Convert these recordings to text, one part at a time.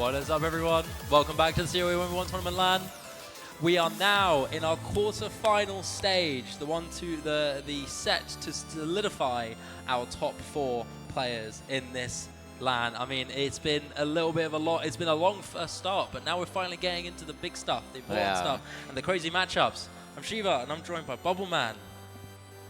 What is up, everyone? Welcome back to the COE1v1 Tournament LAN. We are now in our quarter-final stage, the set to solidify our top 4 players in this LAN. I mean, it's been a little bit of a lot. It's been a long first start, but now we're finally getting into the big stuff, the important stuff, and the crazy matchups. I'm Shiva, and I'm joined by Bubbleman.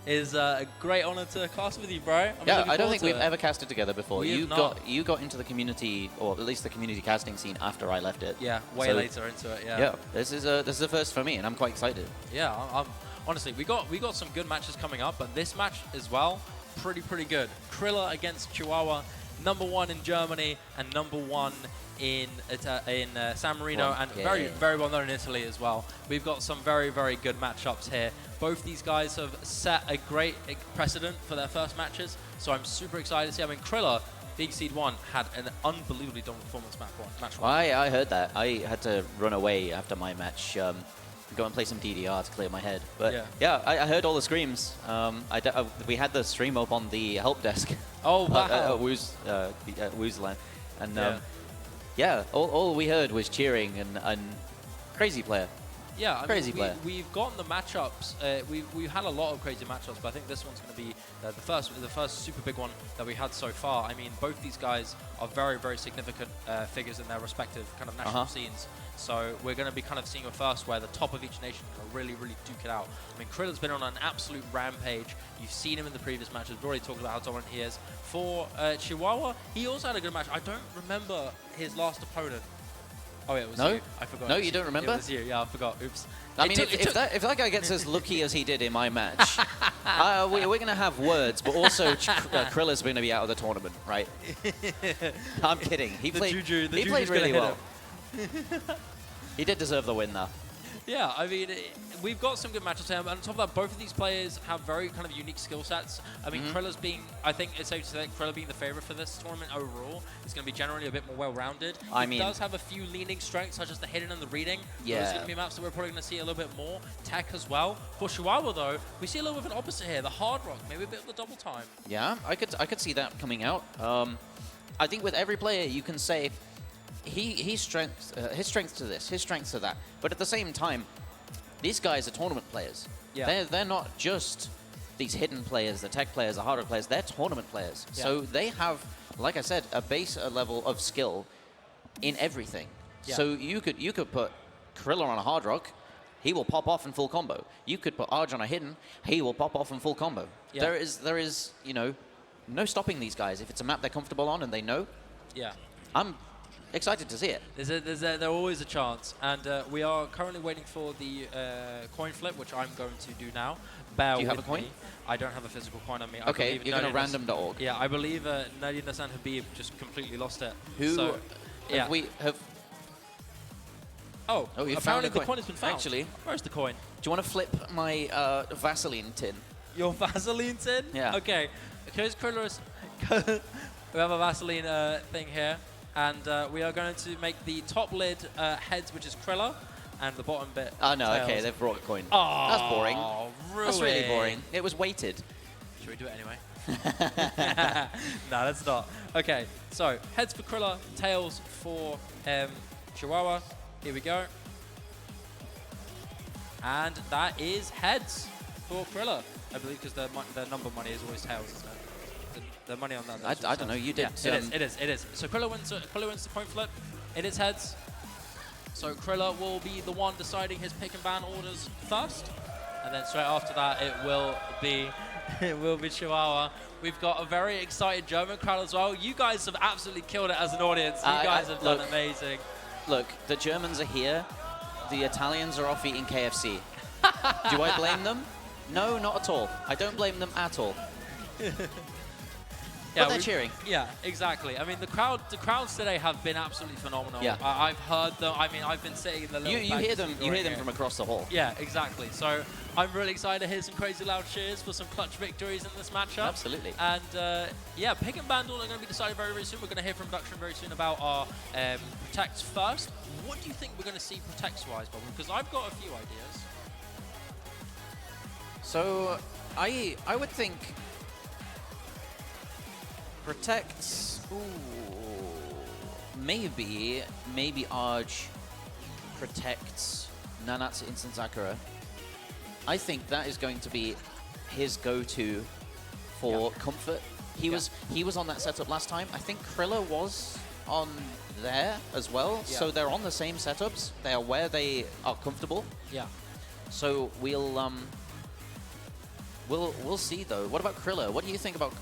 It's a great honor to cast with you, bro. I don't think we've ever casted together before. You got into the community, or at least the community casting scene after I left it. Yeah, way later into it. Yeah. Yeah, this is a first for me, and I'm quite excited. Yeah, honestly, we got some good matches coming up, but this match as well, pretty good. Criller against Chihuahua, #1 in Germany and #1 in San Marino, and very well known in Italy as well. We've got some very good matchups here. Both these guys have set a great precedent for their first matches, so I'm super excited to see. I mean, Criller, being seed 1, had an unbelievably dominant performance match one. I heard that. I had to run away after my match, go and play some DDR to clear my head. But yeah, I heard all the screams. We had the stream up on the help desk. Oh, wow. Woo's LAN. And yeah, all we heard was cheering and crazy player. Yeah, I crazy mean, player. We've gotten the matchups. We've had a lot of crazy matchups, but I think this one's going to be the first super big one that we had so far. I mean, both these guys are very significant figures in their respective kind of national scenes. So we're going to be kind of seeing a first where the top of each nation can really duke it out. I mean, Kriller's been on an absolute rampage. You've seen him in the previous matches. We've already talked about how dominant he is. For Chihuahua, he also had a good match. I don't remember his last opponent. Oh yeah, it was you. I forgot. No, you don't remember? It was you. Yeah, I forgot. Oops. I mean, if that guy gets as lucky as he did in my match, we're going to have words, but also Kriller's going to be out of the tournament, right? I'm kidding. He played really well. He did deserve the win, though. Yeah, I mean, we've got some good matches here, and on top of that, both of these players have very kind of unique skill sets. I mean, Kriller's I think it's safe to say that Kriller being the favorite for this tournament overall is going to be generally a bit more well-rounded. He does have a few leaning strengths, such as the hidden and the reading. Yeah. Those are going to be maps that we're probably going to see a little bit more. Tech as well. For Chihuahua, though, we see a little bit of an opposite here. The hard rock, maybe a bit of the double time. Yeah, I could see that coming out. I think with every player, you can say, his strength to this, his strength to that. But at the same time, these guys are tournament players. Yeah. They're not just these hidden players, the tech players, the harder players. They're tournament players. Yeah. So they have, like I said, a level of skill in everything. Yeah. So you could put Criller on a hard rock, he will pop off in full combo. You could put Arj on a hidden, he will pop off in full combo. Yeah. There is no stopping these guys if it's a map they're comfortable on and they know. Yeah. I'm excited to see it. There's always a chance, and we are currently waiting for the coin flip, which I'm going to do now. Do you have a coin? I don't have a physical coin on me. Okay, you're going to random.org. Yeah, I believe Nadina and Habib just completely lost it. Who have... Oh, you apparently found the coin has been found. Actually, where's the coin? Do you want to flip my Vaseline tin? Your Vaseline tin? Yeah. Okay, because Kriller we have a Vaseline thing here. And we are going to make the top lid heads, which is Kriller, and the bottom bit Oh, no, tails. okay, they've brought a coin. Oh, that's boring. Ruined. That's really boring. It was weighted. Should we do it anyway? No, that's not. Okay, so heads for Kriller, tails for Chihuahua. Here we go. And that is heads for Kriller, I believe, because the number money is always tails, isn't it? The money on that. I don't know. You did. Yeah, it is. So Kriller wins the coin flip. It is heads. So Kriller will be the one deciding his pick and ban orders first, and then straight after that it will be Chihuahua. We've got a very excited German crowd as well. You guys have absolutely killed it as an audience. You guys have done amazing. Look, the Germans are here. The Italians are off eating KFC. Do I blame them? No, not at all. I don't blame them at all. Yeah, but they're cheering. Yeah, exactly. I mean, the crowds today have been absolutely phenomenal. Yeah. I've heard them. I mean, I've been sitting in the little You hear them from across the hall. Yeah, exactly. So I'm really excited to hear some crazy loud cheers for some clutch victories in this matchup. Absolutely. And yeah, pick and ban order are going to be decided very soon. We're going to hear from production very soon about our protects first. What do you think we're going to see protects-wise, Bob? Because I've got a few ideas. So I would think protects, maybe Arj protects Nanatsu Instant Sakura. I think that is going to be his go-to for comfort. He was on that setup last time. I think Criller was on there as well. So they're on the same setups. They are where they are comfortable. Yeah. So we'll see though. What about Criller? What do you think about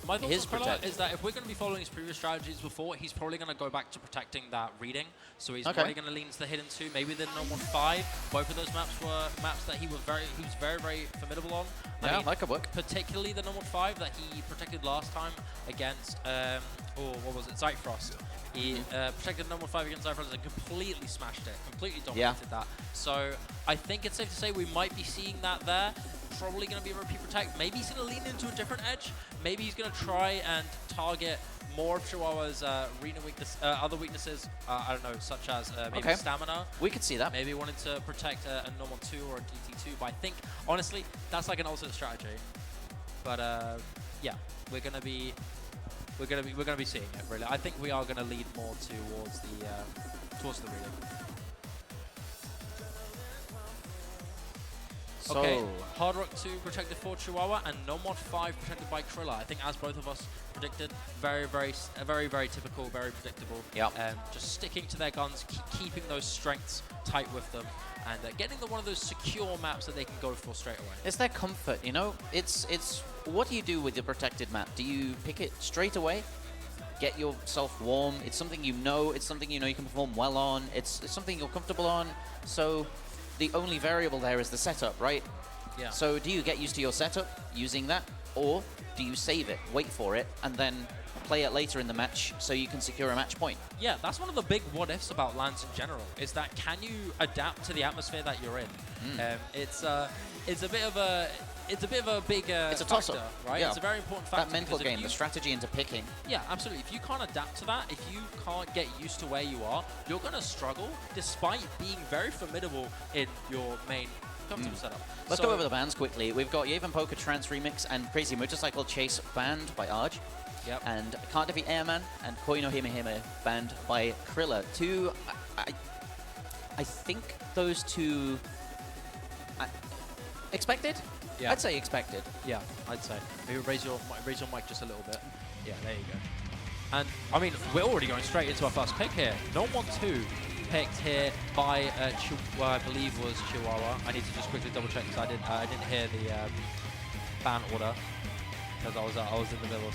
my thoughts his on Criller protect? is that if we're going to be following his previous strategies before, he's probably going to go back to protecting that reading. So he's probably going to lean to the hidden 2, maybe the normal 5. Both of those maps were maps that he was very formidable on. Yeah, that could work. Particularly the normal 5 that he protected last time against, what was it, Zyfrost. He protected normal 5 against Zyfrost and completely smashed it, completely dominated that. So I think it's safe to say we might be seeing that there. Probably going to be a repeat protect. Maybe he's going to lean into a different edge. Maybe he's going to try and target more of Chihuahua's other weaknesses. I don't know, such as maybe stamina. We could see that. Maybe wanting to protect a normal 2 or a DT2. But I think honestly, that's like an alternate strategy. But yeah, we're going to be seeing it really. I think we are going to lead more towards the reading. So okay, Hard Rock 2 protected for Chihuahua and No Mod 5 protected by Criller. I think as both of us predicted, very typical, very predictable. Yeah. Just sticking to their guns, keeping those strengths tight with them, and getting them one of those secure maps that they can go for straight away. It's their comfort, you know? It's what do you do with your protected map? Do you pick it straight away? Get yourself warm? It's something you know. It's something you know you can perform well on. It's something you're comfortable on. So the only variable there is the setup, right? Yeah. So do you get used to your setup using that, or do you save it, wait for it, and then play it later in the match so you can secure a match point? Yeah, that's one of the big what-ifs about LANs in general, is that can you adapt to the atmosphere that you're in? It's a bit of a big it's a factor, toss-up, right? Yeah. It's a very important factor. That mental game, the strategy into picking. Yeah, absolutely. If you can't adapt to that, if you can't get used to where you are, you're going to struggle despite being very formidable in your main comfortable setup. Let's go over the bans quickly. We've got Yavin Poker Trance Remix and Crazy Motorcycle Chase banned by Arj. Yep. And Can't Defeat Airman and Koi no Hime Hime banned by Criller. Two, I think those two expected? Yeah. I'd say expected. Yeah, I'd say. Maybe raise your mic just a little bit. Yeah, there you go. And, I mean, we're already going straight into our first pick here. No Mod 2 picked here by, I believe was Chihuahua. I need to just quickly double check because I didn't hear the ban order because I was in the middle of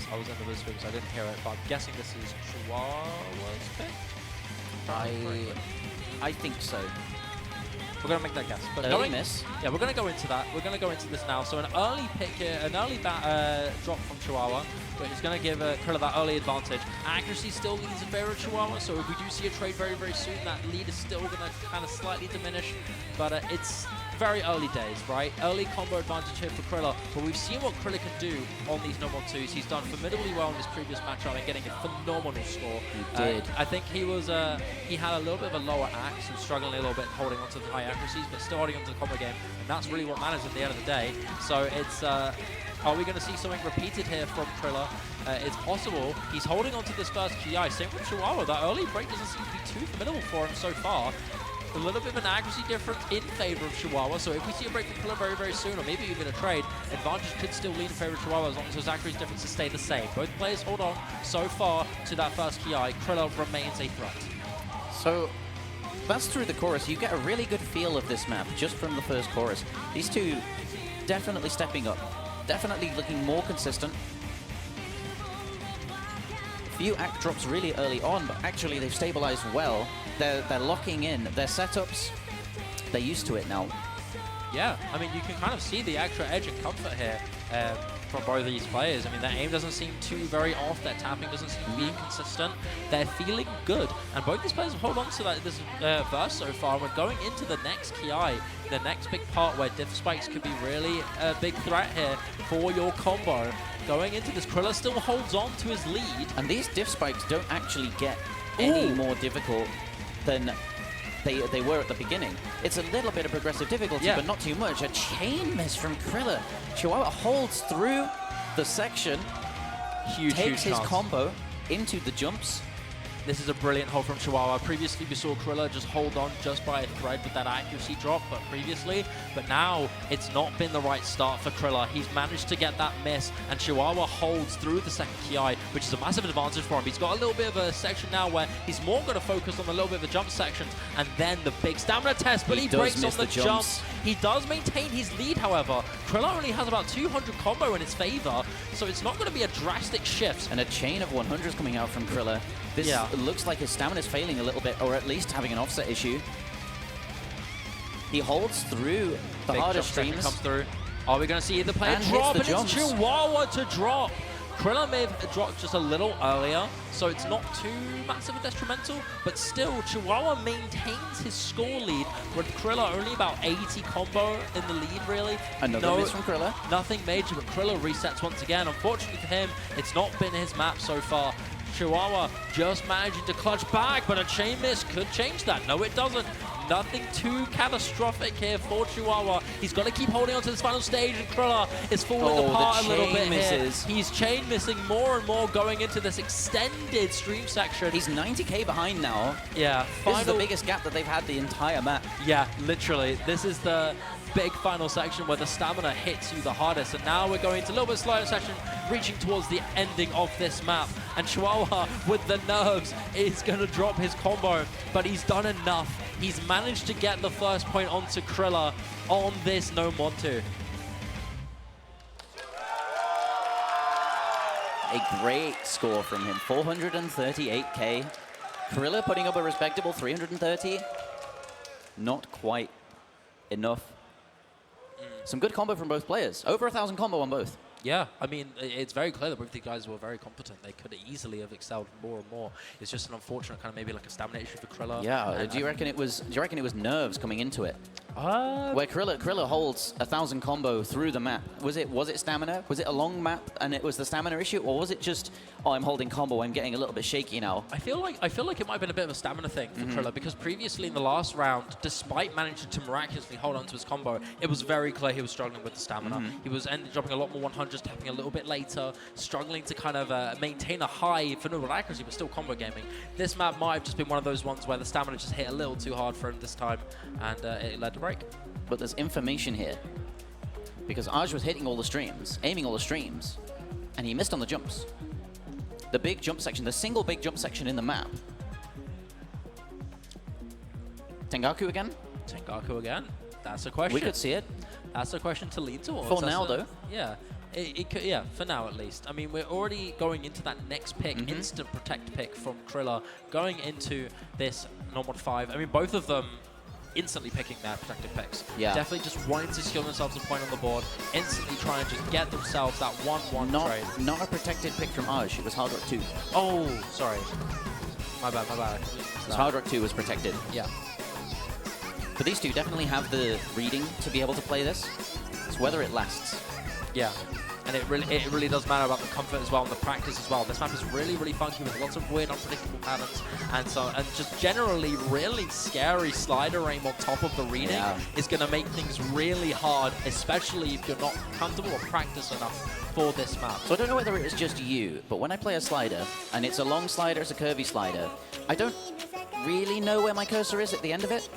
speaking, so I didn't hear it. But I'm guessing this is Chihuahua's pick. I think so. We're going to make that guess. But early miss. Yeah, we're going to go into that. We're going to go into this now. So an early pick here, an early drop from Chihuahua, which is going to give Criller that early advantage. Accuracy still leads in favor of Chihuahua, so if we do see a trade very soon, that lead is still going to kind of slightly diminish. But it's very early days, right? Early combo advantage here for Criller, but we've seen what Criller can do on these No Mod 2s. He's done formidably well in his previous matchup and getting a phenomenal score. He did. I think he had a little bit of a lower axe and struggling a little bit holding onto the high accuracies, but still holding onto the combo game, and that's really what matters at the end of the day. So it's, are we going to see something repeated here from Criller? It's possible. He's holding onto this first GI. Same with Chihuahua. That early break doesn't seem to be too formidable for him so far. A little bit of an accuracy difference in favor of Chihuahua, so if we see a break from Criller very soon, or maybe even a trade, advantage could still lean in favor of Chihuahua as long as those accuracy differences stay the same. Both players hold on so far to that first KI. Criller remains a threat. So that's through the chorus. You get a really good feel of this map just from the first chorus. These two definitely stepping up, definitely looking more consistent. Few act drops really early on, but actually they've stabilized well. They're locking in their setups. They're used to it now. Yeah, I mean, you can kind of see the extra edge and comfort here from both of these players. I mean, their aim doesn't seem too very off. Their tapping doesn't seem to be inconsistent. They're feeling good. And both these players have held on to this verse so far. We're going into the next KI, the next big part where diff spikes could be really a big threat here for your combo. Going into this, Criller still holds on to his lead. And these diff spikes don't actually get any more difficult than they were at the beginning. It's a little bit of progressive difficulty, but not too much. A chain miss from Criller. Chihuahua holds through the section, takes his combo into the jumps, This is a brilliant hold from Chihuahua. Previously, we saw criller just hold on just by a thread with that accuracy drop, but now it's not been the right start for criller. He's managed to get that miss, and Chihuahua holds through the second KI, which is a massive advantage for him. He's got a little bit of a section now where he's more going to focus on a little bit of the jump sections, and then the big stamina test, but he breaks on the jumps. He does maintain his lead, however. Kriller only has about 200 combo in his favor, so it's not going to be a drastic shift. And a chain of 100s coming out from Kriller. This looks like his stamina is failing a little bit, or at least having an offset issue. He holds through the hardest streams. Comes through. Are we going to see the player drop? And it's Chihuahua to drop. Kriller may have dropped just a little earlier, so it's not too massive and detrimental, but still, Chihuahua maintains his score lead, with Kriller only about 80 combo in the lead, really. Another miss from Kriller. Nothing major, but Kriller resets once again. Unfortunately for him, it's not been his map so far. Chihuahua just managing to clutch back, but a chain miss could change that. No, it doesn't. Nothing too catastrophic here for Chihuahua. He's got to keep holding on to this final stage, and Kriller is falling apart a little bit here. He's chain missing more and more going into this extended stream section. He's 90k behind now. Yeah. This is the biggest gap that they've had the entire map. Yeah, literally. This is the big final section where the stamina hits you the hardest, and now we're going to a little bit slower section, reaching towards the ending of this map, and Chihuahua with the nerves is going to drop his combo, but he's done enough. He's managed to get the first point onto Kriller on this no Montu. A great score from him, 438k. Kriller putting up a respectable 330. Not quite enough. Some good combo from both players. Over 1,000 combo on both. Yeah, I mean, it's very clear that both these guys were very competent. They could easily have excelled more and more. It's just an unfortunate kind of maybe like a stamina issue for Kriller. Yeah, do you reckon it was nerves coming into it? Where Kriller holds 1,000 combo through the map. Was it stamina? Was it a long map and it was the stamina issue, or was it just, oh, I'm holding combo, I'm getting a little bit shaky now? I feel like it might have been a bit of a stamina thing for Kriller, because previously in the last round, despite managing to miraculously hold on to his combo, it was very clear he was struggling with the stamina. He was dropping a lot more 100s, tapping a little bit later, struggling to kind of maintain a high for normal accuracy, but still combo gaming. This map might have just been one of those ones where the stamina just hit a little too hard for him this time, and it led to break. But there's information here, because Aj was hitting all the streams, aiming all the streams, and he missed on the jumps. The big jump section, the single big jump section in the map. Tengaku again? Tengaku again? That's a question. We could see it. That's a question to lean towards. For now, though. Yeah. It could, yeah, for now at least. I mean, we're already going into that next pick, instant protect pick from Kriller, going into this normal 5. I mean, both of them instantly picking their protective picks. Yeah. Definitely just wanting to secure themselves a point on the board, instantly trying to just get themselves that 1-1 trade. Not a protected pick from Aj, it was Hard Rock 2. Oh, sorry. My bad. Hard Rock 2 was protected. Yeah. But these two definitely have the reading to be able to play this. It's whether it lasts. Yeah. And it really does matter about the comfort as well and the practice as well. This map is really, really funky with lots of weird, unpredictable patterns, and just generally really scary slider aim on top of the reading is going to make things really hard, especially if you're not comfortable or practiced enough for this map. So I don't know whether it is just you, but when I play a slider, and it's a long slider, it's a curvy slider, I don't really know where my cursor is at the end of it.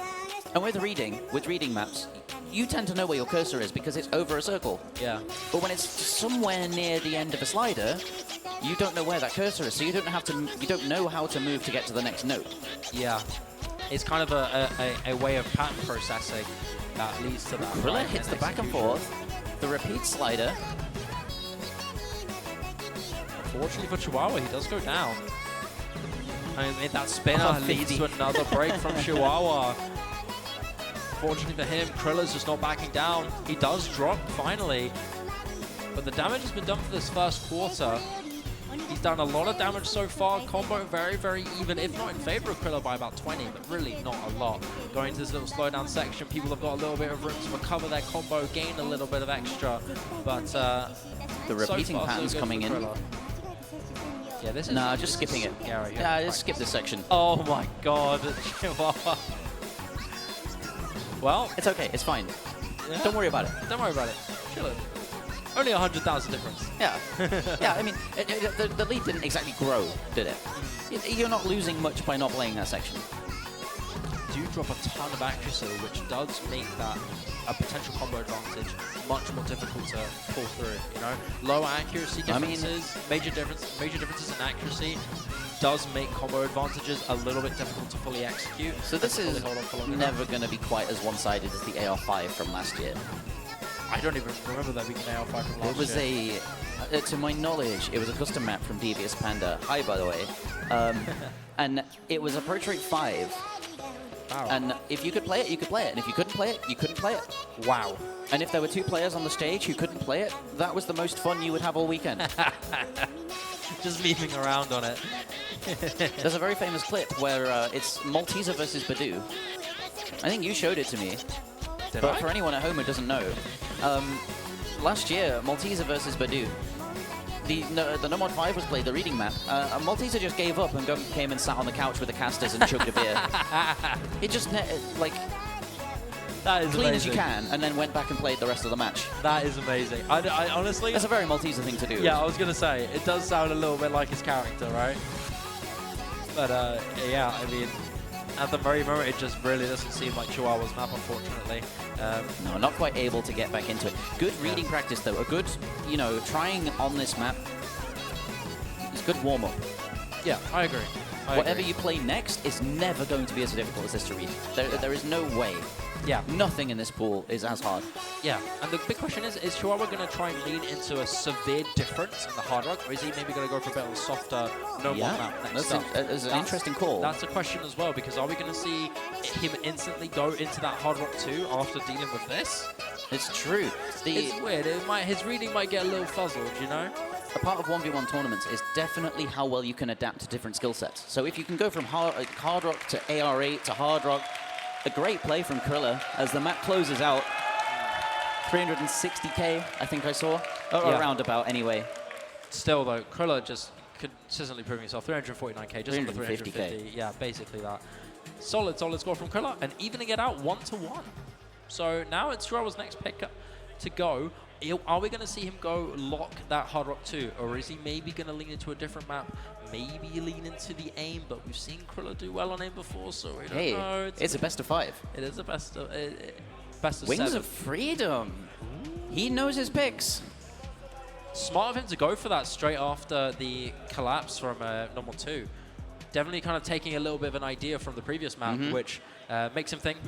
And with reading maps, you tend to know where your cursor is because it's over a circle. Yeah. But when it's somewhere near the end of a slider, you don't know where that cursor is, so you don't know how to move to get to the next note. Yeah. It's kind of a way of pattern processing that leads to that. Kriller hits the back and forth, the repeat slider. Unfortunately for Chihuahua, he does go down. I mean, that spinner leads to another break from Chihuahua. Fortunately for him, Kriller's just not backing down. He does drop finally, but the damage has been done for this first quarter. He's done a lot of damage so far. Combo very, very even, if not in favor of Kriller by about 20, but really not a lot. Going to this little slowdown section, people have got a little bit of room to recover their combo, gain a little bit of extra, but the repeating patterns coming in. Yeah, this is just skipping it. Yeah, just skip this section. Oh my god, Chihuahua. Well, it's okay. It's fine. Yeah. Don't worry about it. Don't worry about it. Chill it. Only 100,000 difference. Yeah. Yeah, I mean, the lead didn't exactly grow, did it? you're not losing much by not playing that section. Do drop a ton of accuracy, which does make that a potential combo advantage much more difficult to pull through. You know, lower accuracy differences, major differences in accuracy does make combo advantages a little bit difficult to fully execute. So this is never going to be quite as one-sided as the AR5 from last year. I don't even remember there being an AR5 from last year. It was to my knowledge, it was a custom map from Devious Panda. Hi, by the way. And it was approach rate 5. Wow. And if you could play it, you could play it. And if you couldn't play it, you couldn't play it. Wow. And if there were 2 players on the stage who couldn't play it, that was the most fun you would have all weekend. Just leaving around on it. There's a very famous clip where it's Malteser versus Badoo. I think you showed it to me. But for anyone at home who doesn't know, last year, Malteser versus Badoo, the No Mod 5 was played, the reading map. Malteser just gave up and came and sat on the couch with the casters and chugged a beer. It just, like, that is clean amazing. as you can, and then went back and played the rest of the match. That is amazing. I honestly... That's a very Malteser thing to do. Yeah, I was going to say, it does sound a little bit like his character, right? But, yeah, I mean, at the very moment, it just really doesn't seem like Chihuahua's map, unfortunately. No, not quite able to get back into it. Good reading practice, though. A good, you know, trying on this map. It's good warm-up. Yeah, I agree. Whatever you play next is never going to be as difficult as this to read. There is no way. Yeah. Nothing in this pool is as hard. Yeah, and the big question is Chihuahua going to try and lean into a severe difference in the hard rock, or is he maybe going to go for a bit of a softer no-mod map next up? That's an interesting call. That's a question as well, because are we going to see him instantly go into that hard rock 2 after dealing with this? It's true. It's weird. His reading might get a little fuzzled, you know? A part of 1v1 tournaments is definitely how well you can adapt to different skill sets. So if you can go from hard rock to AR8 to hard rock, a great play from Criller as the map closes out. 360k, I think I saw. Around about, anyway. Still, though, Criller just consistently proving himself. 349k, just under 350. Yeah, basically that. Solid score from Criller, and evening it out 1-1. So now it's Chihuahua's next pick to go. Are we going to see him go lock that hard rock 2, or is he maybe going to lean into a different map? Maybe lean into the aim, but we've seen Criller do well on aim before, so we don't know. It's a best of 5. It is a best of Wings 7. of Freedom. He knows his picks. Smart of him to go for that straight after the collapse from normal 2. Definitely kind of taking a little bit of an idea from the previous map, which makes him think,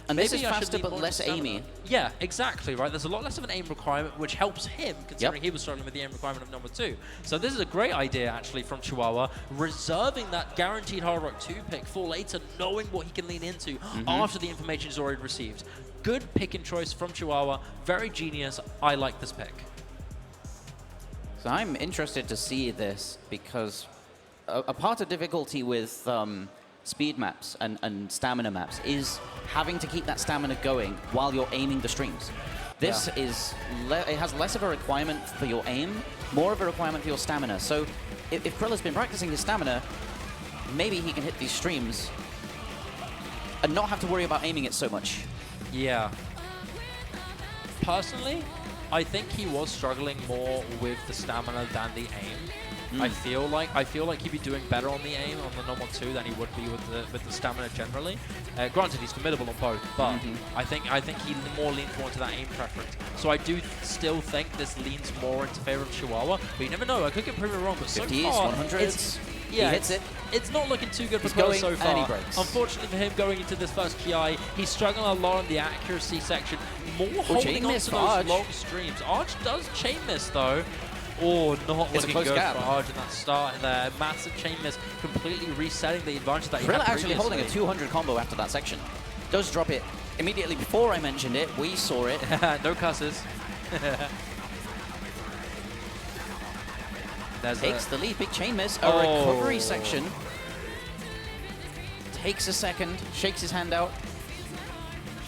and maybe this is faster but less aimy. Yeah, exactly, right? There's a lot less of an aim requirement, which helps him, considering he was struggling with the aim requirement of number 2. So this is a great idea, actually, from Chihuahua, reserving that guaranteed hard rock 2 pick for later, knowing what he can lean into after the information is already received. Good pick and choice from Chihuahua. Very genius. I like this pick. So I'm interested to see this because a part of difficulty with speed maps and stamina maps is having to keep that stamina going while you're aiming the streams. This is, it has less of a requirement for your aim, more of a requirement for your stamina. So if Kriller's been practicing his stamina, maybe he can hit these streams and not have to worry about aiming it so much. Yeah. Personally, I think he was struggling more with the stamina than the aim. I feel like he'd be doing better on the aim on the normal 2 than he would be with the stamina generally. Granted, he's formidable on both, but I think he more leans more into that aim preference. So I do still think this leans more into favor of Chihuahua, but you never know. I could get proven wrong, but so 50s, far, 100s, he hits it. It's not looking too good for He's Criller going so far. and he breaks. Unfortunately for him, going into this first PI, he's struggling a lot in the accuracy section. More holding on to those long streams. Arch does chain miss though. Oh, not looking good for Arch in that start there. Massive chain miss, completely resetting the advantage that he had previously. Actually holding a 200 combo after that section. Does drop it immediately before I mentioned it. We saw it. No cusses. Takes the lead, big chain miss. A recovery section. Takes a second, shakes his hand out.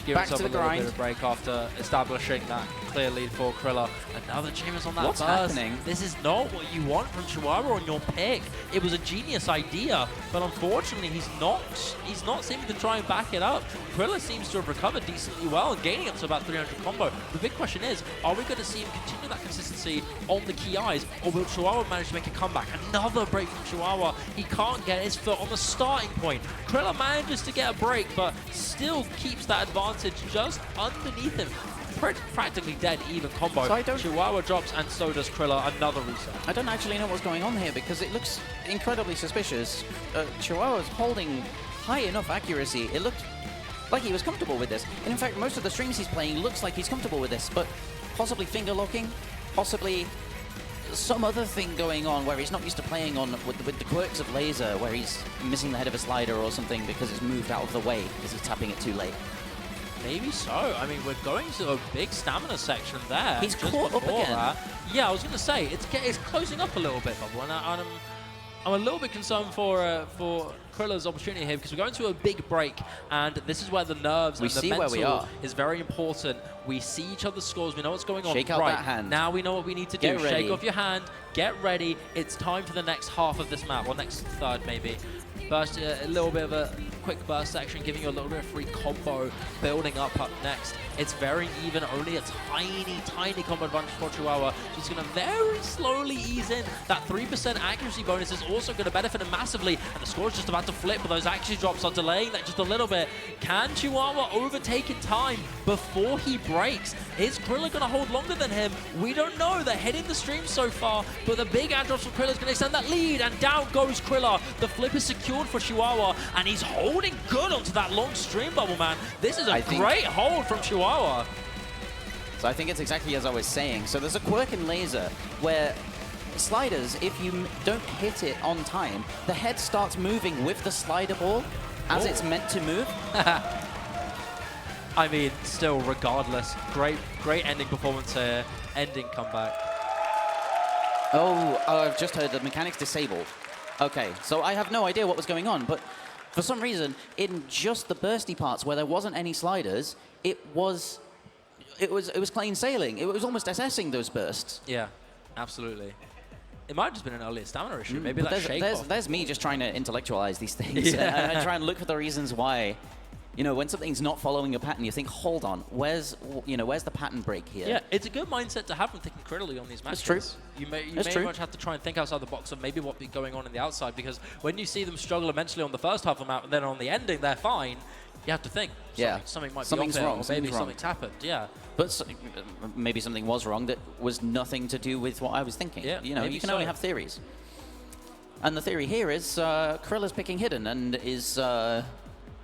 Give back himself to the a little grind. bit of break after establishing that clear lead for criller. Another Chambers on that What's burst. happening? This is not what you want from Chihuahua on your pick. It was a genius idea, but unfortunately he's not seeming to try and back it up. Criller seems to have recovered decently well and gaining up to about 300 combo. The big question is, are we going to see him continue that consistency on the key eyes, or will Chihuahua manage to make a comeback? Another break from Chihuahua. He can't get his foot on the starting point. Criller manages to get a break, but still keeps that advantage just underneath him. Practically dead even combo. So Chihuahua drops, and so does Criller. Another reset. I don't actually know what's going on here because it looks incredibly suspicious. Chihuahua's holding high enough accuracy. It looked like he was comfortable with this. And in fact, most of the streams he's playing looks like he's comfortable with this, but possibly finger locking, possibly some other thing going on where he's not used to playing on with the quirks of laser, where he's missing the head of a slider or something because it's moved out of the way because he's tapping it too late. Maybe so. I mean, we're going to a big stamina section there. He's caught up again. Yeah, I was going to say, it's closing up a little bit, Bubble, and I'm a little bit concerned for Kriller's opportunity here because we're going to a big break, and this is where the nerves and the mental is very important. We see each other's scores. We know what's going on. Shake out that hand. Now we know what we need to do. Shake off your hand. Get ready. It's time for the next half of this map, or next third maybe. Burst, a little bit of a quick burst section, giving you a little bit of free combo, building up next. It's very even, only a tiny combo advantage for Chihuahua. Just going to very slowly ease in. That 3% accuracy bonus is also going to benefit him massively, and the score is just about to flip, but those accuracy drops are delaying that just a little bit. Can Chihuahua overtake in time before he breaks? Is Criller going to hold longer than him? We don't know. They're hitting the stream so far, but the big ad drops from Criller is going to extend that lead, and down goes Criller. The flip is secured for Chihuahua, and he's holding good onto that long stream bubble, man. This is a great hold from Chihuahua. So I think it's exactly as I was saying. So there's a quirk in laser where sliders, if you don't hit it on time, the head starts moving with the slider ball as it's meant to move. I mean, still, regardless, great ending performance here, ending comeback. Oh, I've just heard the mechanics disabled. Okay, so I have no idea what was going on, but for some reason, in just the bursty parts where there wasn't any sliders, it was plain sailing. It was almost assessing those bursts. Yeah, absolutely. It might have just been an earlier stamina issue. Maybe that shake off. There's me just trying to intellectualize these things and try and look for the reasons why. You know, when something's not following a pattern, you think, hold on, where's the pattern break here? Yeah, it's a good mindset to have when thinking critically on these matches. That's true. You may much have to try and think outside the box of maybe what be going on in the outside, because when you see them struggle immensely on the first half of the map and then on the ending they're fine, you have to think, something might be off wrong, or maybe something's happened, But maybe something was wrong that was nothing to do with what I was thinking. Yeah, you know, you can only have theories. And the theory here is Kriller's picking Hidden and is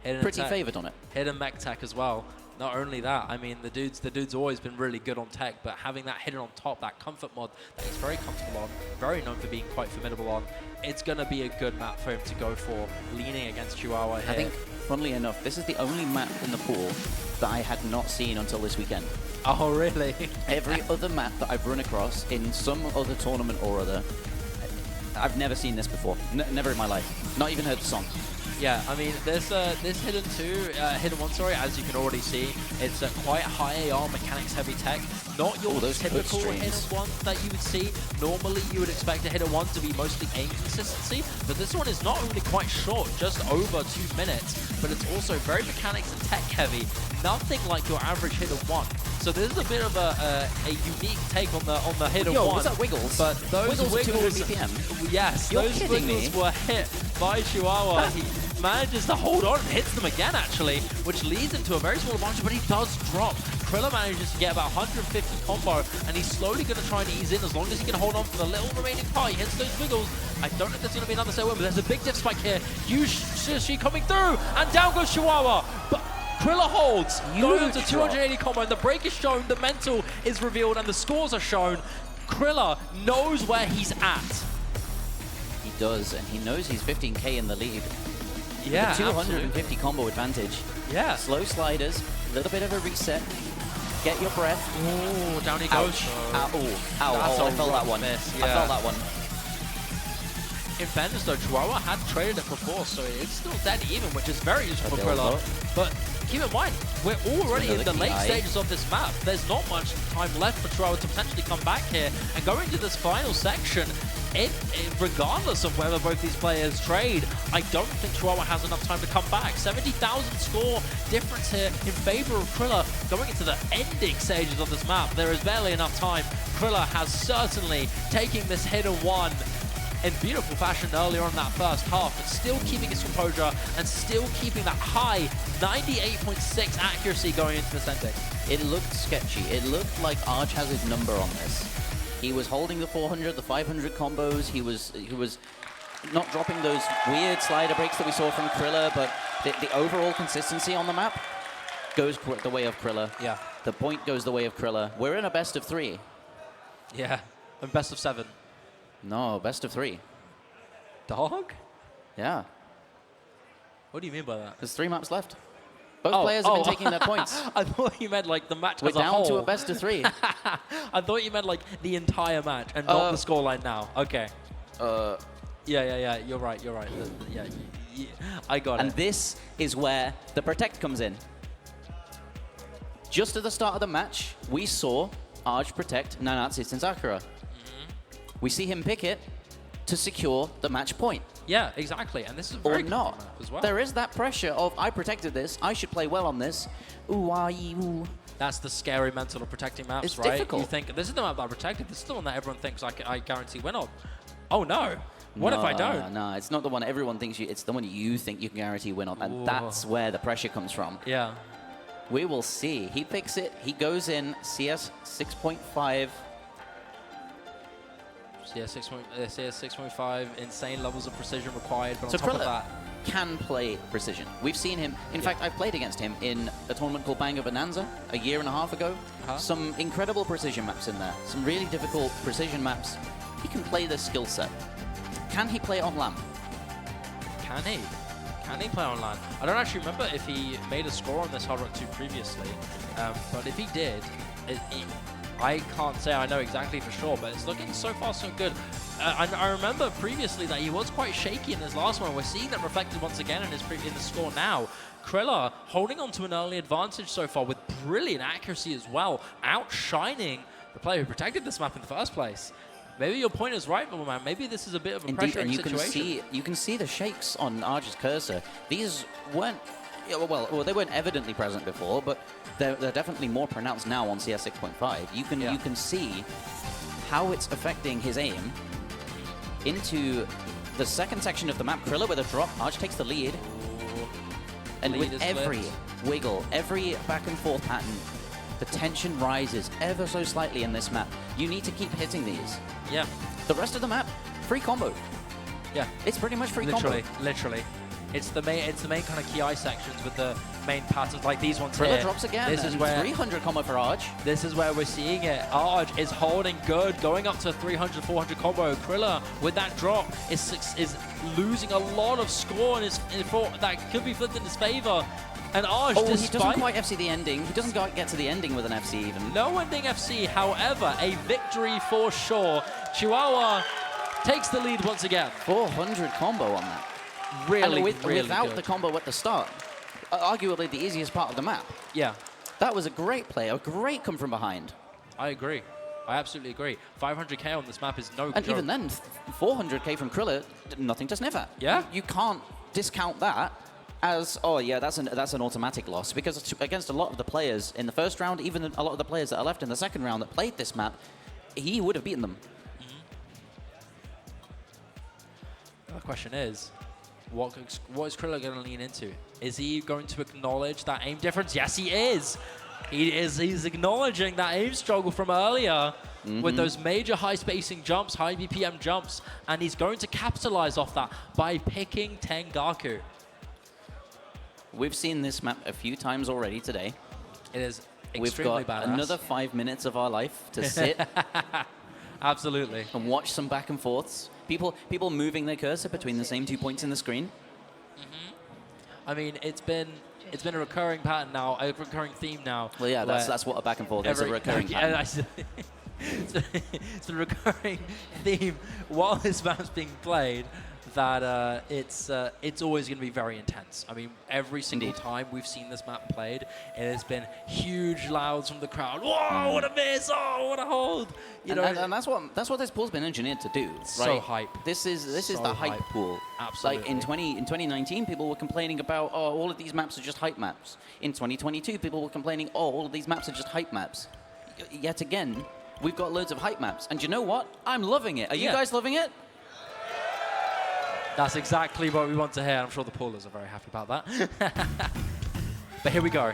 pretty favored on it. Hidden mech tech as well. Not only that, I mean, the dude's always been really good on tech, but having that hidden on top, that comfort mod that he's very comfortable on, very known for being quite formidable on, it's going to be a good map for him to go for, leaning against Chihuahua here. I think, funnily enough, this is the only map in the pool that I had not seen until this weekend. Oh, really? Every other map that I've run across in some other tournament or other, I've never seen this before. Never in my life. Not even heard the song. Yeah, I mean, this Hidden 1, sorry, as you can already see, it's quite high AR, mechanics heavy tech. Not your typical Hidden 1 that you would see. Normally, you would expect a Hidden 1 to be mostly aim consistency, but this one is not only quite short, just over 2 minutes, but it's also very mechanics and tech heavy. Nothing like your average Hidden 1. So this is a bit of a unique take on the Hidden 1. Was that Wiggles? But those Wiggles, 200 BPM? Yes, those Wiggles were hit by Chihuahua. He manages to hold on and hits them again, actually, which leads him to a very small advantage, but he does drop. Kriller manages to get about 150 combo, and he's slowly going to try and ease in as long as he can hold on for the little remaining part. He hits those Wiggles. I don't know if there's going to be another set win, but there's a big diff spike here. Huge Shishi coming through, and down goes Chihuahua. But Kriller holds, going into 280 combo, and the break is shown, the mental is revealed, and the scores are shown. Kriller knows where he's at. He does, and he knows he's 15k in the lead. Yeah, the 250 combo advantage. Yeah. Slow sliders, a little bit of a reset. Get your breath. Ooh, down he goes. Ow, I felt that one. I felt that one. In fairness though, Chihuahua had traded it before, so it's still dead even, which is very useful for Kriller. But keep in mind, we're already in the late stages of this map. There's not much time left for Chihuahua to potentially come back here and go into this final section. Regardless of whether both these players trade, I don't think Chihuahua has enough time to come back. 70,000 score difference here in favor of criller. Going into the ending stages of this map, there is barely enough time. criller has certainly taken this hit and won in beautiful fashion earlier on in that first half, but still keeping his composure and still keeping that high 98.6 accuracy going into this ending. It looked sketchy. It looked like Arch has his number on this. He was holding the 400, the 500 combos. He was not dropping those weird slider breaks that we saw from criller, but the overall consistency on the map goes the way of criller. Yeah. The point goes the way of criller. We're in a best of 3. Yeah, and best of 7. No, best of 3. Dog? Yeah. What do you mean by that? There's 3 maps left. Both players have been taking their points. I thought you meant like the match We're as a whole. down to a best of 3. I thought you meant like the entire match and not the scoreline now. Okay. Yeah. You're right. Yeah, I got it. And this is where the protect comes in. Just at the start of the match, we saw Arch protect Nanatsu Sensakura. We see him pick it to secure the match point. Yeah, exactly. And this is very or not. map as well. There is that pressure of, I protected this, I should play well on this. Ooh, ooh. That's the scary mental of protecting maps, It's right? difficult. You think, this is the map that I protected. This is the one that everyone thinks I guarantee win on. Oh, no. What if I don't? No, it's not the one everyone thinks it's the one you think you can guarantee win on. And that's where the pressure comes from. Yeah. We will see. He picks it. He goes in CS 6.5. CS 6.5, insane levels of precision required, but So on top of criller that... can play precision. We've seen him. In fact, I've played against him in a tournament called Banger Bonanza a year and a half ago. Some incredible precision maps in there. Some really difficult precision maps. He can play this skill set. Can he play it on LAN? Can he? Can he play on LAN? I don't actually remember if he made a score on this Hard Rock 2 previously, but if he did, I can't say I know exactly for sure, but it's looking so far so good. I remember previously that he was quite shaky in his last one. We're seeing that reflected once again in the score now. criller holding on to an early advantage so far with brilliant accuracy as well, outshining the player who protected this map in the first place. Maybe your point is right, little man. Maybe this is a bit of a pressuring situation. You can see the shakes on Arch's cursor. These weren't, well, they weren't evidently present before, but they're definitely more pronounced now on CS 6.5. You can see how it's affecting his aim into the second section of the map. criller with a drop. Arch takes the lead. And with every wiggle, every back and forth pattern, the tension rises ever so slightly in this map. You need to keep hitting these. Yeah. The rest of the map, free combo. Yeah. It's pretty much free combo. Literally. It's the main kind of key eye sections with the main patterns like these ones criller here. Drops again. This is where 300 combo for Arch. This is where we're seeing it. Arch is holding good, going up to 300, 400 combo. criller with that drop is losing a lot of score in that could be flipped in his favor. And Arch, he doesn't quite FC the ending. He doesn't quite get to the ending with an FC even. No ending FC, however, a victory for sure. Chihuahua takes the lead once again. 400 combo on that. Really, really without good. The combo at the start. Arguably the easiest part of the map. Yeah. That was a great play, a great come from behind. I agree. I absolutely agree. 500k on this map is no joke. And even then, 400k from criller, nothing to sniff at. Yeah. You can't discount that as, oh yeah, that's an automatic loss, because against a lot of the players in the first round, even a lot of the players that are left in the second round that played this map, he would have beaten them. The question is, what is criller going to lean into? Is he going to acknowledge that aim difference? Yes, he is. He's acknowledging that aim struggle from earlier with those major high spacing jumps, high BPM jumps, and he's going to capitalize off that by picking Tengaku. We've seen this map a few times already today. It is extremely We've got badass. another 5 minutes of our life to sit Absolutely. and watch some back and forths. People moving their cursor between the same 2 points in the screen. I mean, it's been a recurring pattern now, a recurring theme now. Well, yeah, that's what a back and forth is, a recurring pattern. It's a recurring theme while this map's being played that it's always going to be very intense. I mean, every single Indeed. time we've seen this map played, it has been huge louds from the crowd. Whoa, what a miss! Oh, what a hold! You know, and that's what this pool's been engineered to do. Right? So hype. This is So the hype hype. pool. Absolutely. Like in 2019, people were complaining about all of these maps are just hype maps. In 2022, people were complaining all of these maps are just hype maps. Yet again, we've got loads of hype maps, and you know what? I'm loving it. Are you Yeah. guys loving it? That's exactly what we want to hear. I'm sure the poolers are very happy about that. But here we go.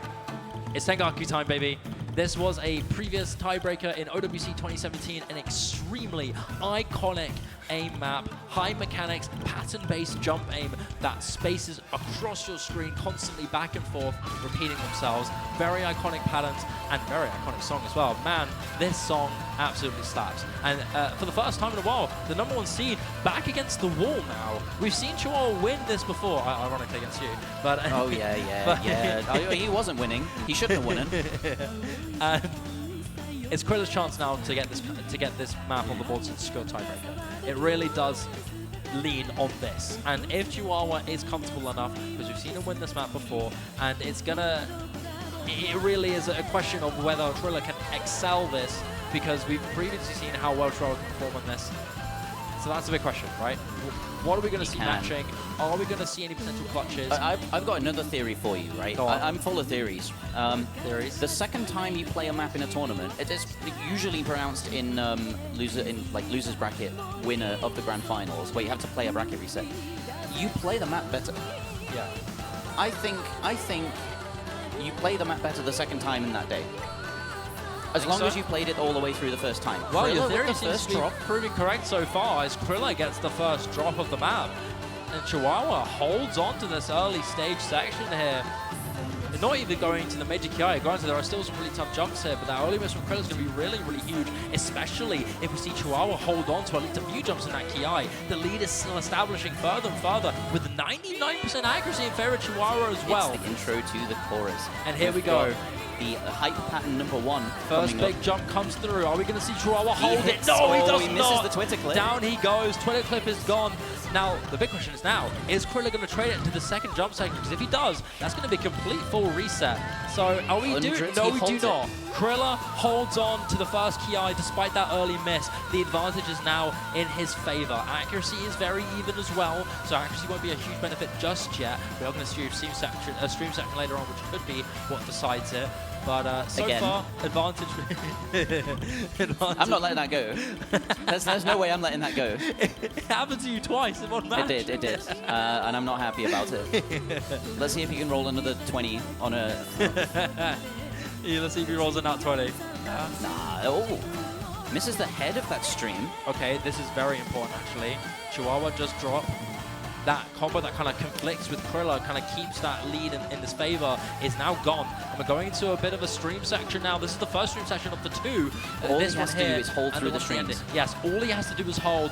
It's Tengaku time, baby. This was a previous tiebreaker in OWC 2017, an extremely iconic aim map, high mechanics, pattern-based jump aim that spaces across your screen constantly back and forth, repeating themselves. Very iconic patterns and very iconic song as well. Man, this song absolutely slaps. And for the first time in a while, the #1 seed back against the wall now. We've seen Chihuahua win this before, ironically against you. But Oh yeah. Oh, he wasn't winning. He shouldn't have won it. And it's Kriller's chance now to get this map on the board to secure tiebreaker. It really does lean on this. And if Chihuahua is comfortable enough, because we've seen him win this map before, and it really is a question of whether Kriller can excel this, because we've previously seen how well Chihuahua can perform on this. So that's a big question, right? What are we going to see matching? Are we going to see any potential clutches? I've got another theory for you, right? Go on. I'm full of theories. Theories? The second time you play a map in a tournament, it is usually pronounced in loser's bracket, winner of the grand finals, where you have to play a bracket reset. You play the map better. Yeah. I think you play the map better the second time in that day. As long as you played it all the way through the first time. Well, your Kriller theory with the seems first to be drop. proving correct so far, as Kriller gets the first drop of the map. And Chihuahua holds on to this early stage section here. They're not even going to the major KI. Granted, there are still some really tough jumps here, but that early miss from Kriller is going to be really, really huge, especially if we see Chihuahua hold on to at least a few jumps in that KI. The lead is still establishing further and further, with 99% accuracy in favor of Chihuahua as well. It's the intro to the chorus. And here we go. The hype pattern #1. First big jump comes through. Are we going to see Chihuahua hold it? hits. No, he Oh, does he not. misses the Twitter clip. Down he goes. Twitter clip is gone. Now, the big question is Kriller going to trade it into the second jump section? Because if he does, that's going to be a complete full reset. So, are we doing? No, we do not. Kriller holds on to the first KI despite that early miss. The advantage is now in his favor. Accuracy is very even as well, so accuracy won't be a huge benefit just yet. We are going to see a stream section later on, which could be what decides it. But so far, advantage. I'm not letting that go. There's no way I'm letting that go. It happened to you twice in one match. It did. And I'm not happy about it. Let's see if he can roll another 20 on a... Yeah, let's see if he rolls a nat 20. Nah, oh. Misses the head of that stream. Okay, this is very important, actually. Chihuahua just dropped. That combo that kind of conflicts with Kriller, kind of keeps that lead in his favor, is now gone. And we're going into a bit of a stream section now. This is the first stream section of the two. All this he has one to do here, is hold and through the one at end. streams. Yes, all he has to do is hold.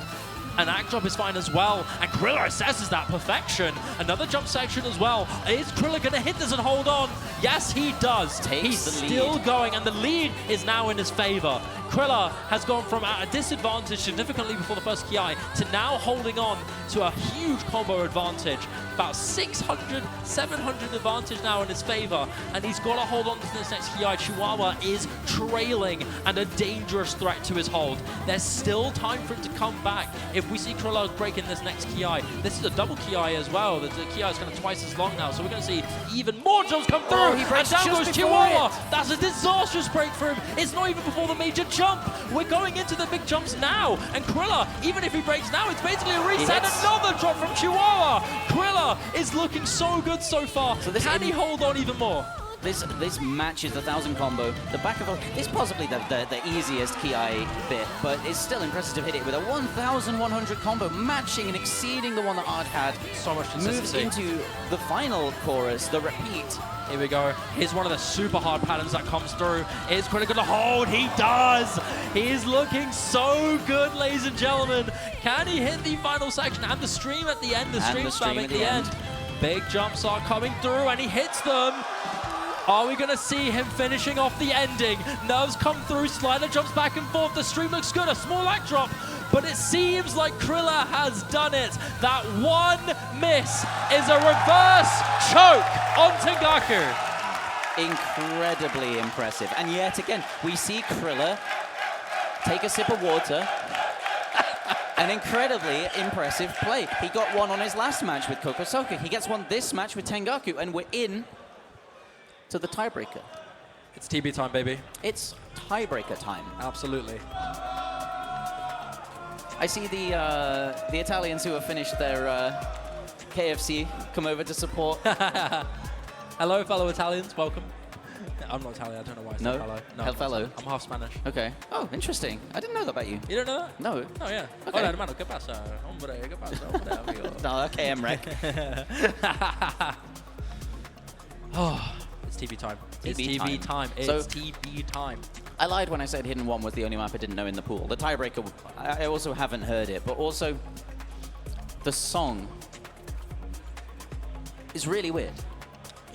An act drop is fine as well, and Kriller assesses that perfection. Another jump section as well. Is Kriller going to hit this and hold on? Yes, he does. He's still going, and the lead is now in his favor. Kriller has gone from at a disadvantage significantly before the first KI to now holding on to a huge combo advantage. About 600, 700 advantage now in his favor, and he's got to hold on to this next KI. Chihuahua is trailing and a dangerous threat to his hold. There's still time for him to come back. If we see Kriller breaking this next KI, this is a double KI as well. The KI is kind of twice as long now, so we're going to see even more jumps come through. He breaks and down just goes before Chihuahua. it. That's a disastrous break for him. It's not even before the major jump. We're going into the big jumps now, and Kriller, even if he breaks now, it's basically a reset. Another drop from Chihuahua. Kriller is looking so good so far. So can he hold on even more? This matches the 1,000 combo. The back of it's possibly the easiest KI bit, but it's still impressive to hit it with a 1,100 combo, matching and exceeding the one that Ard had. So much Moves consistency. into the final chorus, the repeat. Here we go. Here's one of the super hard patterns that comes through. Is Kriller going to hold? He does! He is looking so good, ladies and gentlemen. Can he hit the final section and the stream at the end? The stream spam at the end. Big jumps are coming through, and he hits them. Are we going to see him finishing off the ending? Nerves come through, Slider jumps back and forth. The stream looks good, a small lag drop, but it seems like criller has done it. That one miss is a reverse choke on Tengaku. Incredibly impressive. And yet again, we see criller take a sip of water. An incredibly impressive play. He got one on his last match with Kokosoka. He gets one this match with Tengaku, and we're in to the tiebreaker. It's TB time, baby. It's tiebreaker time. Absolutely. I see the Italians who have finished their KFC come over to support. Hello, fellow Italians. Welcome. I'm not Italian. I don't know why I said hello. No, fellow. I'm half Spanish. Okay. Oh, interesting. I didn't know that about you. You don't know that? No. Oh, yeah. Okay. Hola, hermano. ¿Qué pasa? Hombre, ¿qué pasa? Hombre, amigo. No, okay, Emrek. Oh, it's TV time. It's TV time. It's So, TV time. I lied when I said Hidden 1 was the only map I didn't know in the pool. The tiebreaker, I also haven't heard it, but also the song is really weird.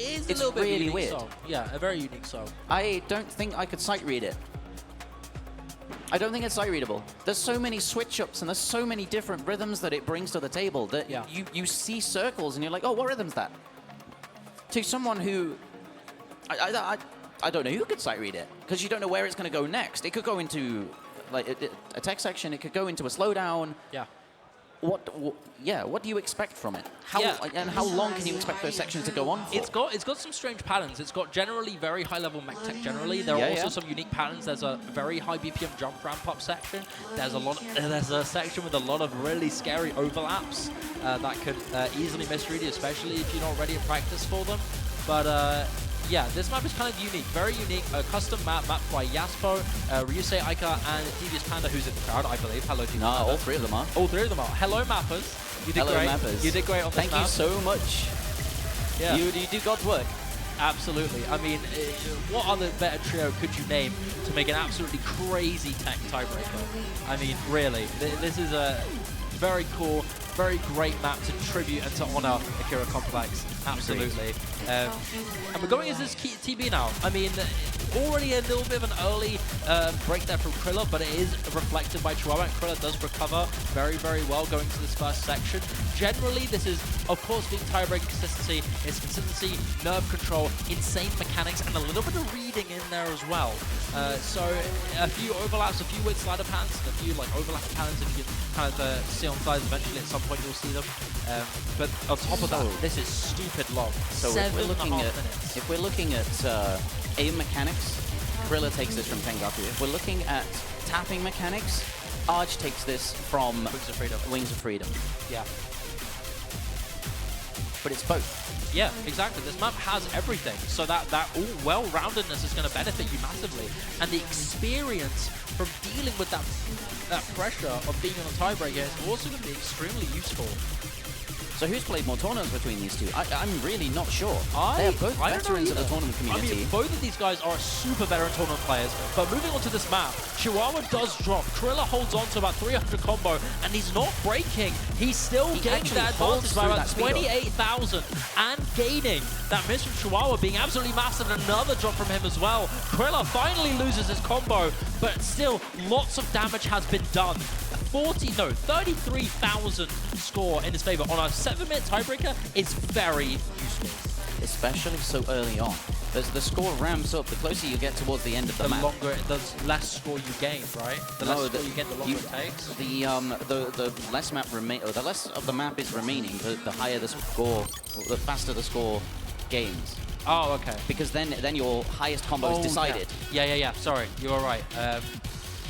It's It's a little bit really unique weird. song. Yeah, a very unique song. I don't think I could sight read it. I don't think it's sight readable. There's so many switch ups and there's so many different rhythms that it brings to the table that Yeah. you see circles and you're like, oh, what rhythm's that? To someone who, I don't know who could sight read it, because you don't know where it's going to go next. It could go into like a text section. It could go into a slowdown. Yeah. What do you expect from it? And how long can you expect those sections to go on for? It's got some strange patterns. It's got generally very high level mech tech generally. There are also some unique patterns. There's a very high BPM jump ramp up section. There's a section with a lot of really scary overlaps that could easily misread you, especially if you're not ready in practice for them. But yeah, this map is kind of unique, very unique. A custom map mapped by Yaspo, Ryusei Aika, and Devious Panda, who's in the crowd, I believe. Hello, Devious Panda. All three of them are. All three of them are. Hello, mappers. You did great. Mappers. You did great on this Thank map. you so much. Yeah. You do God's work. Absolutely. I mean, what other better trio could you name to make an absolutely crazy tech tiebreaker? I mean, really, this is a very cool, very great map to tribute and to honor Akira Complex. Absolutely. And we're going as this TB now. I mean, already a little bit of an early break there from criller, but it is reflected by Chihuahua, and criller does recover very, very well going to this first section. Generally, this is, of course, being tiebreaker consistency. It's consistency, nerve control, insane mechanics, and a little bit of reading in there as well. So a few overlaps, a few weird slider patterns, and a few like overlapping patterns if you can kind of see on sides. Eventually, at some point, you'll see them. But on top of that, this is stupid long. So if we're looking at aim mechanics, criller takes this from Tengaku. If we're looking at tapping mechanics, Arch takes this from Wings of Freedom. Yeah. But it's both. Yeah, exactly. This map has everything, so that all well-roundedness is going to benefit you massively, and the experience from dealing with that pressure of being on a tiebreaker is also going to be extremely useful. So who's played more tournaments between these two? I'm really not sure. They are both veterans of the tournament community. I mean, both of these guys are super veteran tournament players, but moving on to this map, Chihuahua does drop. Criller holds on to about 300 combo, and he's not breaking. He's still getting that advantage by about 28,000 and gaining. That miss from Chihuahua being absolutely massive, and another drop from him as well. Criller finally loses his combo, but still, lots of damage has been done. 33,000 score in his favor on a 7-minute tiebreaker is very useful. Especially so early on. As the score ramps up, the closer you get towards the end of the map. The less score you gain, right? The less score you get, the longer it takes. The less map the less of the map is remaining, the higher the score, the faster the score gains. Oh, okay. Because then your highest combo is decided. Yeah. Sorry, you are right.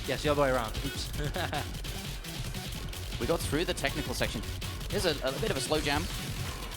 Yes, the other way around. Oops. We got through the technical section. Here's a bit of a slow jam.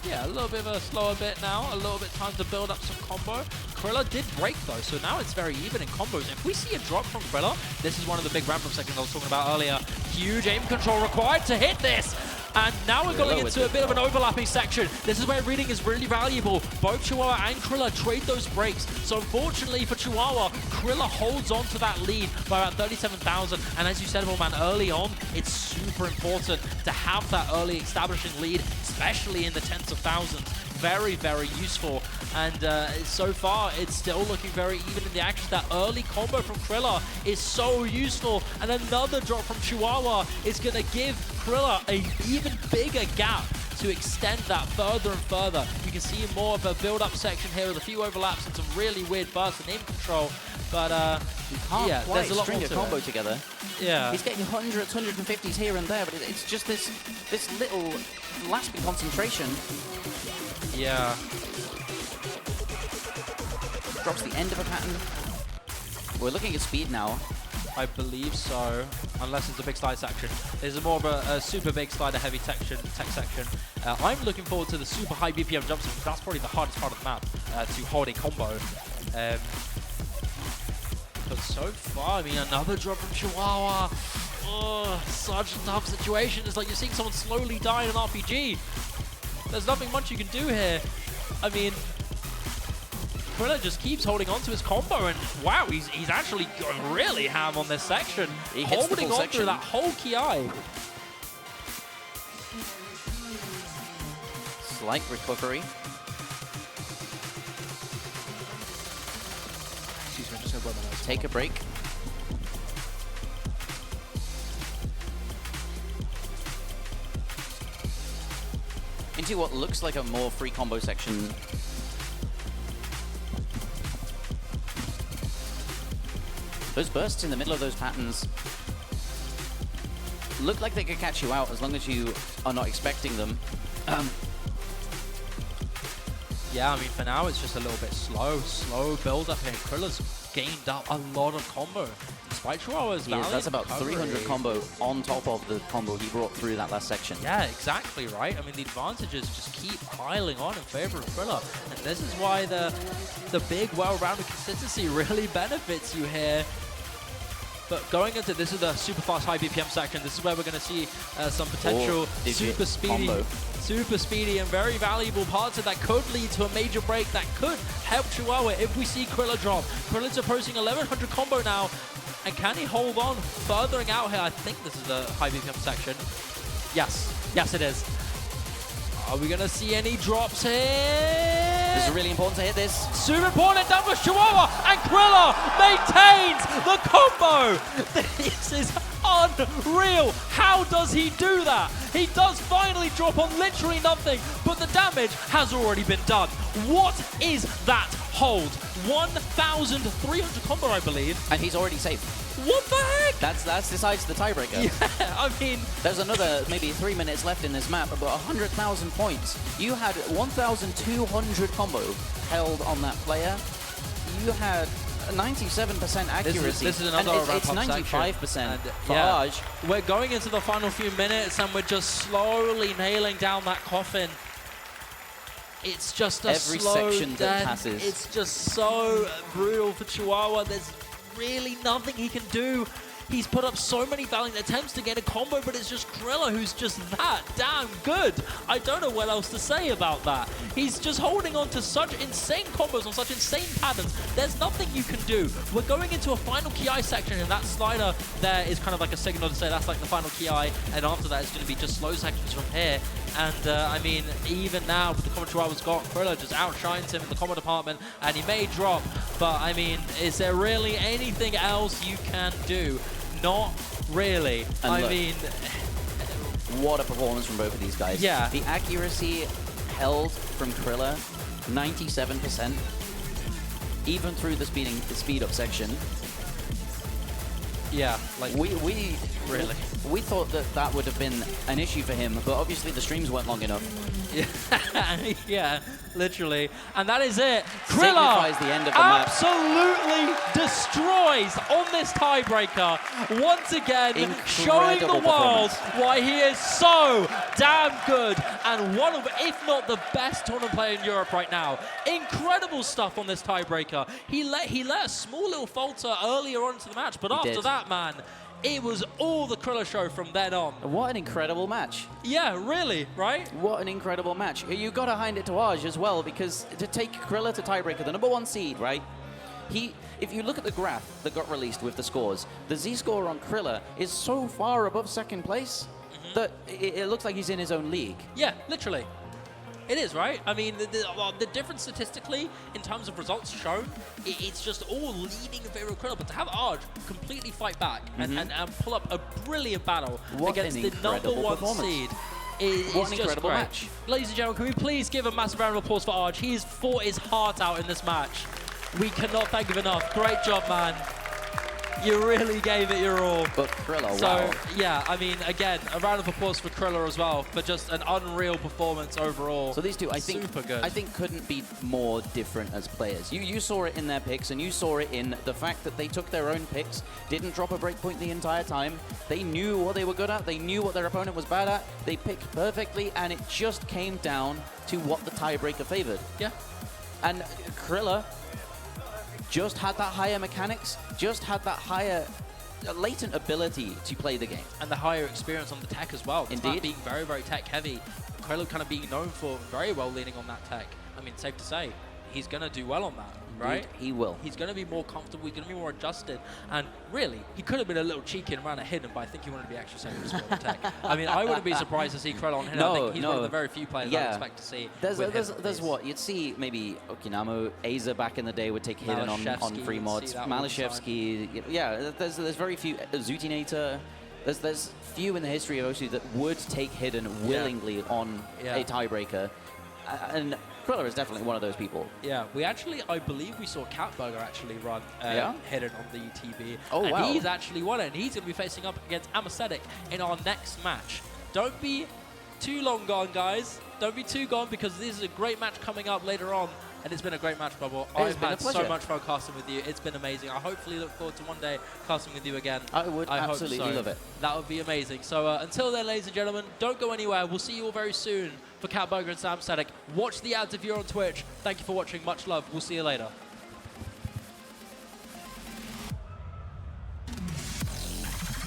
Yeah, a little bit of a slower bit now. A little bit time to build up some combo. Criller did break though, so now it's very even in combos. If we see a drop from Criller, this is one of the big ramp-up sections I was talking about earlier. Huge aim control required to hit this. And now we're going into a bit of an overlapping section. This is where reading is really valuable. Both Chihuahua and Criller trade those breaks. So unfortunately for Chihuahua, Criller holds on to that lead by about 37,000. And as you said, man, early on, it's super important to have that early establishing lead, especially in the tens of thousands. Very, very useful. And so far, it's still looking very even in the action. That early combo from criller is so useful. And another drop from Chihuahua is going to give criller an even bigger gap to extend that further and further. You can see more of a build-up section here with a few overlaps and some really weird bursts and aim control. But yeah, there's a lot more to combo together. Yeah. He's getting 100s, 150s here and there, but it's just this little last bit concentration. Yeah. Drops the end of a pattern. We're looking at speed now. I believe so, unless it's a big slide section. There's more of a super big slider heavy tech section. I'm looking forward to the super high BPM jumps. That's probably the hardest part of the map to hold a combo. But so far, I mean, another drop from Chihuahua. Oh, such a tough situation. It's like you're seeing someone slowly die in an RPG. There's nothing much you can do here. I mean, criller just keeps holding on to his combo, and wow, he's actually going really ham on this section. Holding on through that whole Ki. Slight recovery. Excuse me, just gonna take a break. Into what looks like a more free combo section. Those bursts in the middle of those patterns look like they could catch you out as long as you are not expecting them. Yeah, I mean, for now, it's just a little bit slow build-up here. Kriller's gained up a lot of combo. Despite Chihuahua's valiant that's about recovery. 300 combo on top of the combo he brought through that last section. Yeah, exactly, right? I mean, the advantages just keep piling on in favor of Kriller. And this is why the big, well-rounded consistency really benefits you here. But going into this is the super fast high BPM section. This is where we're going to see some potential super speedy and very valuable parts of that could lead to a major break that could help Chihuahua if we see Kriller drop. Kriller's approaching 1100 combo now. And can he hold on furthering out here? I think this is the high BPM section. Yes it is. Are we going to see any drops here? This is really important to hit this. Super important, Den Bosch Chihuahua, and Kriller maintains the combo. This is unreal. How does he do that? He does finally drop on literally nothing, but the damage has already been done. What is that hold? 1,300 combo, I believe. And he's already safe. What the heck? That's decides the tiebreaker. Yeah, I mean... There's another maybe 3 minutes left in this map, about 100,000 points. You had 1,200 combo held on that player. You had 97% accuracy. This is another and it's 95% for Aj. We're going into the final few minutes and we're just slowly nailing down that coffin. It's just a every slow section that passes. It's just so brutal for Chihuahua. There's really nothing he can do. He's put up so many valiant attempts to get a combo, but it's just Kriller who's just that damn good. I don't know what else to say about that. He's just holding on to such insane combos on such insane patterns. There's nothing you can do. We're going into a final Ki section, and that slider there is kind of like a signal to say that's like the final Ki, and after that it's going to be just slow sections from here. And I mean, even now with the combo Chihuahua's got, Kriller just outshines him in the combo department, and he may drop, but I mean, is there really anything else you can do? Not really. And I look, mean... What a performance from both of these guys. Yeah. The accuracy held from Kriller, 97%, even through the speed up section. Yeah, like... We thought that would have been an issue for him, but obviously the streams weren't long enough. Yeah, literally. And that is it. Signifies Kriller the end of the map. absolutely destroys on this tiebreaker. Once again, showing the world why he is so damn good and one of, if not the best tournament player in Europe right now. Incredible stuff on this tiebreaker. He let a small little falter earlier on into the match, but after that, man, it was all the Kriller show from then on. What an incredible match. Yeah, really, right? What an incredible match. You got to hand it to Aj as well, because to take Kriller to tiebreaker, the #1 seed, right? If you look at the graph that got released with the scores, the Z-score on Kriller is so far above second place. that it looks like he's in his own league. Yeah, literally. It is, right? I mean, the difference statistically, in terms of results shown, it's just all leading in favor of criller. But to have Arj completely fight back and pull up a brilliant battle against the #1 seed is just great. Match. Ladies and gentlemen, can we please give a massive round of applause for Arj? He has fought his heart out in this match. We cannot thank him enough. Great job, man. You really gave it your all. But criller, so, wow. yeah, I mean, again, a round of applause for criller as well for just an unreal performance overall. So these two, I think, super good. I think couldn't be more different as players. You saw it in their picks, and you saw it in the fact that they took their own picks, didn't drop a breakpoint the entire time. They knew what they were good at. They knew what their opponent was bad at. They picked perfectly, and it just came down to what the tiebreaker favored. Yeah. And criller just had that higher mechanics, just had that higher latent ability to play the game. And the higher experience on the tech as well. Indeed. Being very, very tech heavy. Criller kind of being known for very well leaning on that tech. I mean, safe to say, he's going to do well on that, right? He will. He's going to be more comfortable, he's going to be more adjusted. And really, he could have been a little cheeky and ran a hidden, but I think he wanted to be extra safe with the tech. I mean, I wouldn't be surprised to see Criller on hidden. I think he's one of the very few players I expect to see. There's what? You'd see maybe Okinamo, Aza back in the day would take hidden on free mods. Malashevsky, yeah, there's very few. Zutinator, there's few in the history of Osu that would take hidden willingly on a tiebreaker. And Criller is definitely one of those people. Yeah, I believe we saw Catburger actually run hidden on the UTB. Oh, wow. And he's actually won it, and he's going to be facing up against Amacetic in our next match. Don't be too long gone, guys. Don't be too gone, because this is a great match coming up later on. And it's been a great match, Bubble. I've had so much fun casting with you. It's been amazing. I hopefully look forward to one day casting with you again. I would absolutely love it. That would be amazing. So until then, ladies and gentlemen, don't go anywhere. We'll see you all very soon for Catburger and Sam Static. Watch the ads if you're on Twitch. Thank you for watching. Much love. We'll see you later.